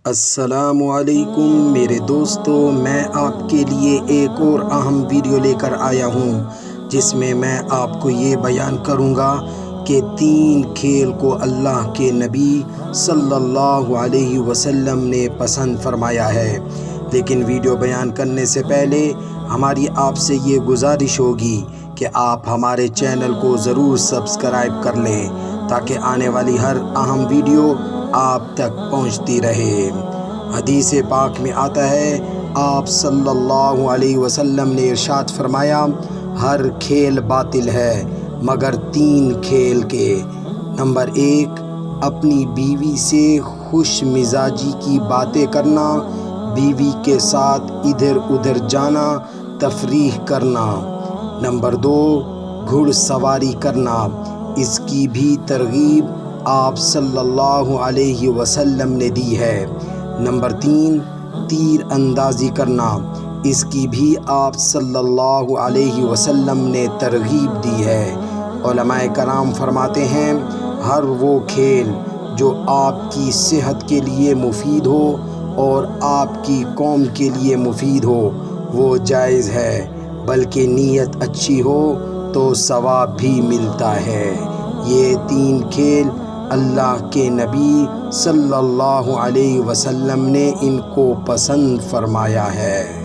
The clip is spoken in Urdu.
السلام علیکم میرے دوستو، میں آپ کے لیے ایک اور اہم ویڈیو لے کر آیا ہوں جس میں آپ کو یہ بیان کروں گا کہ 3 کھیل کو اللہ کے نبی صلی اللہ علیہ وسلم نے پسند فرمایا ہے۔ لیکن ویڈیو بیان کرنے سے پہلے ہماری آپ سے یہ گزارش ہوگی کہ آپ ہمارے چینل کو ضرور سبسکرائب کر لیں تاکہ آنے والی ہر اہم ویڈیو آپ تک پہنچتی رہے۔ حدیث پاک میں آتا ہے، آپ صلی اللہ علیہ وسلم نے ارشاد فرمایا، ہر کھیل باطل ہے مگر 3 کھیل کے۔ نمبر 1، اپنی بیوی سے خوش مزاجی کی باتیں کرنا، بیوی کے ساتھ ادھر ادھر جانا، تفریح کرنا۔ نمبر 2، گھڑ سواری کرنا، اس کی بھی ترغیب آپ صلی اللہ علیہ وسلم نے دی ہے۔ نمبر 3، تیر اندازی کرنا، اس کی بھی آپ صلی اللہ علیہ وسلم نے ترغیب دی ہے۔ علماء کرام فرماتے ہیں، ہر وہ کھیل جو آپ کی صحت کے لیے مفید ہو اور آپ کی قوم کے لیے مفید ہو وہ جائز ہے، بلکہ نیت اچھی ہو تو ثواب بھی ملتا ہے۔ یہ 3 کھیل اللہ کے نبی صلی اللہ علیہ وسلم نے ان کو پسند فرمایا ہے۔